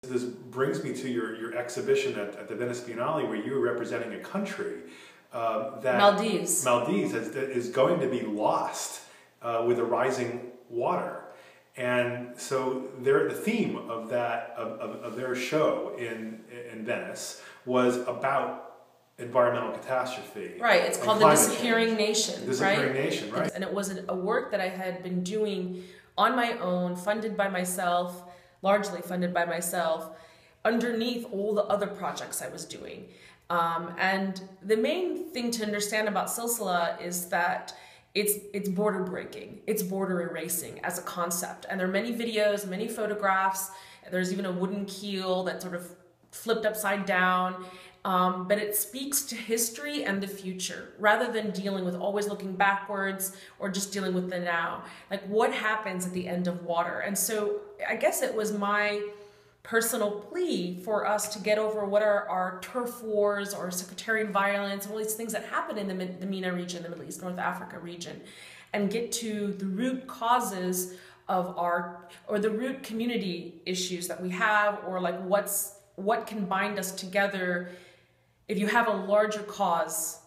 This brings me to your exhibition at the Venice Biennale, where you were representing a country that Maldives is going to be lost with the rising water. And so the theme of their show in Venice was about environmental catastrophe. Right, it's called The Disappearing Nation. Disappearing Nation, right. And it was a work that I had been doing on my own, funded by myself, largely funded by myself, underneath all the other projects I was doing. And the main thing to understand about Silsila is that it's border breaking, it's border erasing as a concept. And there are many videos, many photographs. There's even a wooden keel that's sort of flipped upside down. But it speaks to history and the future, rather than dealing with always looking backwards or just dealing with the now. Like, what happens at the end of water? And so I guess it was my personal plea for us to get over what are our turf wars or sectarian violence, all these things that happen in the MENA region, the Middle East, North Africa region, and get to the root causes of the root community issues that we have, or like what can bind us together. If you have a larger cause,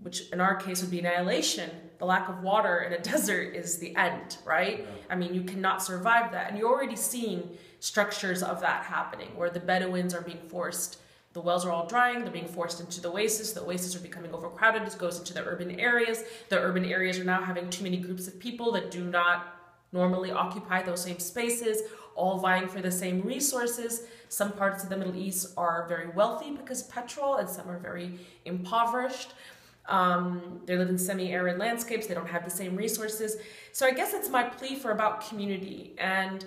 which in our case would be annihilation, the lack of water in a desert is the end, right? Yeah. I mean, you cannot survive that. And you're already seeing structures of that happening, where the Bedouins are being forced, the wells are all drying, they're being forced into the oasis are becoming overcrowded, it goes into the urban areas. The urban areas are now having too many groups of people that do not normally occupy those same spaces, all vying for the same resources. Some parts of the Middle East are very wealthy because of petrol, and some are very impoverished. They live in semi-arid landscapes, they don't have the same resources. So I guess it's my plea for about community and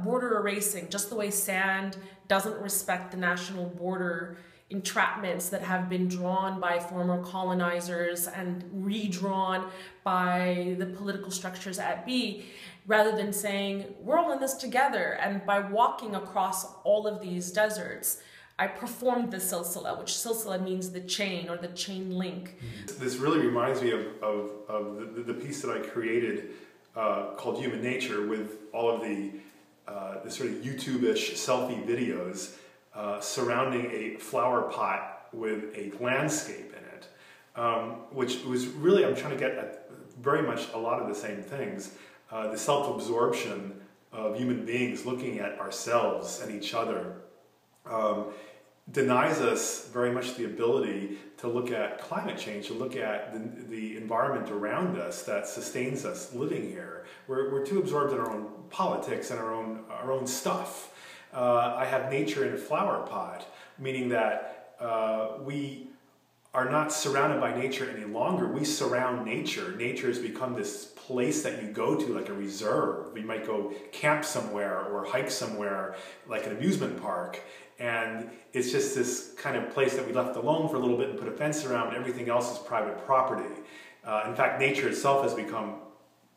border erasing, just the way sand doesn't respect the national border entrapments that have been drawn by former colonizers and redrawn by the political structures at B, rather than saying, we're all in this together. And by walking across all of these deserts, I performed the silsila, which silsila means the chain or the chain link. This really reminds me of the piece that I created called Human Nature, with all of the sort of YouTube-ish selfie videos surrounding a flower pot with a landscape in it, which was really, I'm trying to get at very much a lot of the same things. The self-absorption of human beings looking at ourselves and each other denies us very much the ability to look at climate change, to look at the environment around us that sustains us living here. We're too absorbed in our own politics and our own stuff. I have nature in a flower pot, meaning that we are not surrounded by nature any longer. We surround nature. Nature has become this place that you go to, like a reserve. You might go camp somewhere or hike somewhere, like an amusement park. And it's just this kind of place that we left alone for a little bit and put a fence around, and everything else is private property. In fact, nature itself has become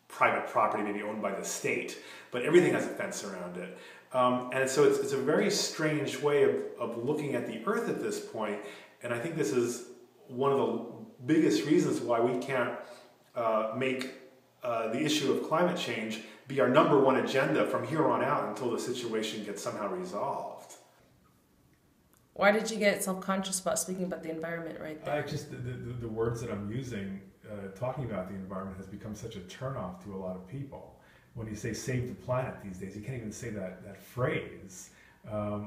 private property, maybe owned by the state, but everything has a fence around it. And so it's a very strange way of looking at the earth at this point. And I think this is one of the biggest reasons why we can't make the issue of climate change be our #1 agenda from here on out until the situation gets somehow resolved. Why did you get self-conscious about speaking about the environment right there? Just the words that I'm using, talking about the environment, has become such a turnoff to a lot of people. When you say save the planet these days, you can't even say that phrase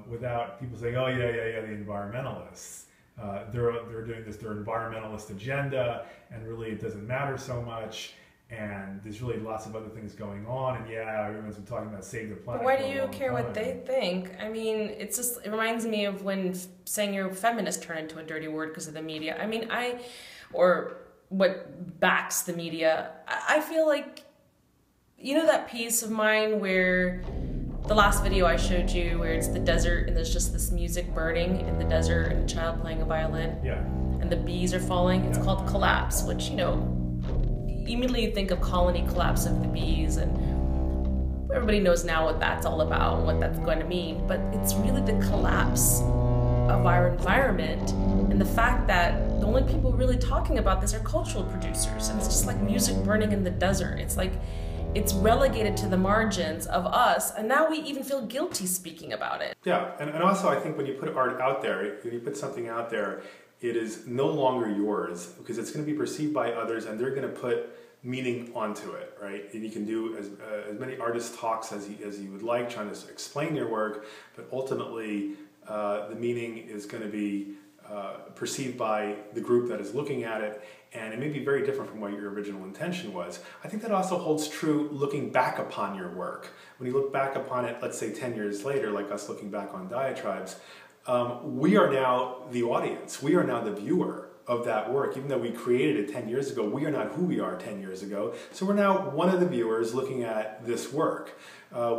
without people saying, oh yeah, the environmentalists. They're doing this, their environmentalist agenda, and really it doesn't matter so much, and there's really lots of other things going on, and yeah, everyone's been talking about save the planet. But why do you care what they think? I mean, it reminds me of when saying you're a feminist turned into a dirty word because of the media. I mean, or what backs the media. I feel like, you know that piece of mine where the last video I showed you, where it's the desert and there's just this music burning in the desert and a child playing a violin, yeah, and the bees are falling. It's called Collapse, which, you know, immediately you think of colony collapse of the bees, and everybody knows now what that's all about and what that's going to mean. But it's really the collapse of our environment, and the fact that the only people really talking about this are cultural producers, and it's just like music burning in the desert. It's like it's relegated to the margins of us, and now we even feel guilty speaking about it. Yeah, and also I think when you put art out there, when you put something out there, it is no longer yours because it's going to be perceived by others and they're going to put meaning onto it, right? And you can do as many artist talks as you would like, trying to explain your work, but ultimately the meaning is going to be perceived by the group that is looking at it, and it may be very different from what your original intention was. I think that also holds true looking back upon your work. When you look back upon it, let's say 10 years later, like us looking back on Diatribes, we are now the audience. We are now the viewer of that work. Even though we created it 10 years ago, we are not who we are 10 years ago. So we're now one of the viewers looking at this work.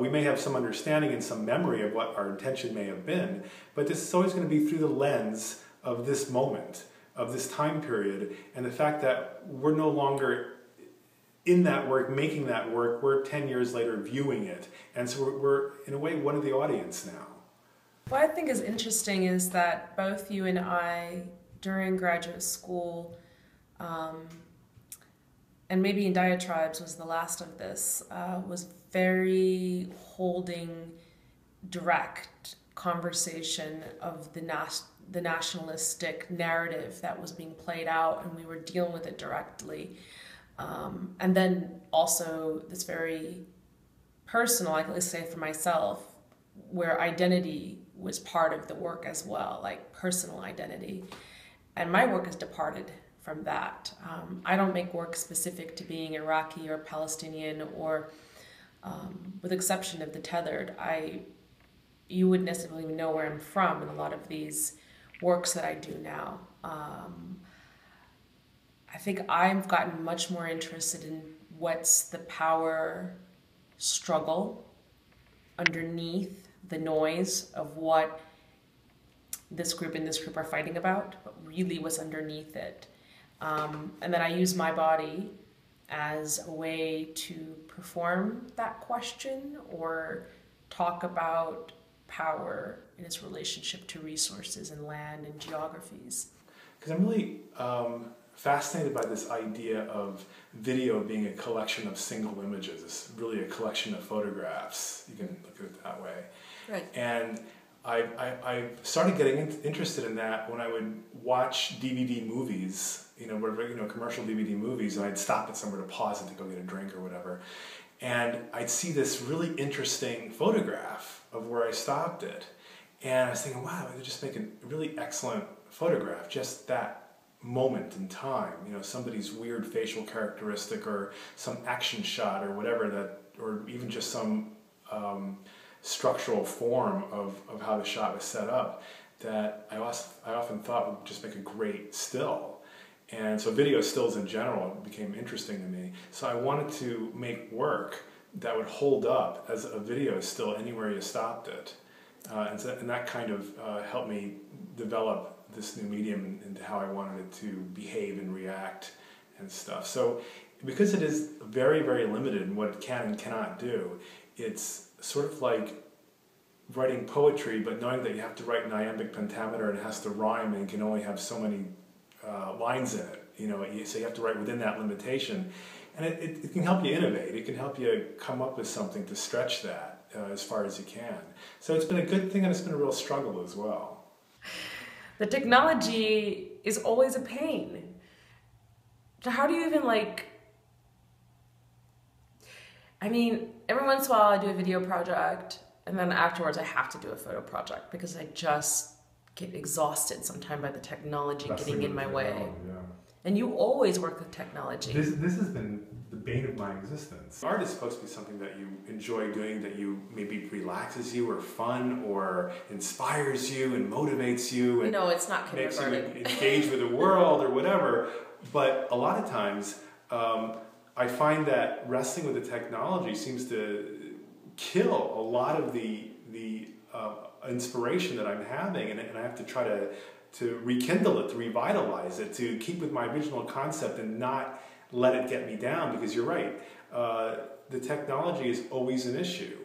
We may have some understanding and some memory of what our intention may have been, but this is always going to be through the lens of this moment, of this time period, and the fact that we're no longer in that work, making that work, we're 10 years later viewing it. And so we're in a way, one of the audience now. What I think is interesting is that both you and I, during graduate school, and maybe in Diatribes was the last of this, was very holding direct conversation of the nationalistic narrative that was being played out, and we were dealing with it directly. And then also this very personal, I can at least say for myself, where identity was part of the work as well, like personal identity. And my work has departed from that. I don't make work specific to being Iraqi or Palestinian or, with the exception of The Tethered, you wouldn't necessarily know where I'm from in a lot of these works that I do now. I think I've gotten much more interested in what's the power struggle underneath the noise of what this group and this group are fighting about, but really what's underneath it. And then I use my body as a way to perform that question or talk about power in its relationship to resources and land and geographies. Because I'm really fascinated by this idea of video being a collection of single images. It's really a collection of photographs. You can look at it that way. Right. And I started getting interested in that when I would watch DVD movies, commercial DVD movies, and I'd stop it somewhere to pause it to go get a drink or whatever. And I'd see this really interesting photograph of where I stopped it. And I was thinking, wow, they're just making a really excellent photograph, just that moment in time, somebody's weird facial characteristic or some action shot or whatever or even just some structural form of how the shot was set up that I often thought would just make a great still. And so video stills in general became interesting to me. So I wanted to make work that would hold up as a video still anywhere you stopped it. And that kind of helped me develop this new medium into how I wanted it to behave and react and stuff. So because it is very, very limited in what it can and cannot do, it's sort of like writing poetry, but knowing that you have to write in iambic pentameter and it has to rhyme and you can only have so many lines in it. So you have to write within that limitation. And it can help you innovate. It can help you come up with something to stretch that as far as you can. So it's been a good thing and it's been a real struggle as well. The technology is always a pain. So how do you even every once in a while I do a video project and then afterwards I have to do a photo project because I just get exhausted sometimes by the technology getting in my way. Yeah. And you always work with technology. This has been the bane of my existence. Art is supposed to be something that you enjoy doing, that you maybe relaxes you or fun or inspires you and motivates you and it's not kindergarten. Makes you engage with the world or whatever. But a lot of times I find that wrestling with the technology seems to kill a lot of the inspiration that I'm having, and I have to try to rekindle it, to revitalize it, to keep with my original concept and not let it get me down, because you're right, the technology is always an issue.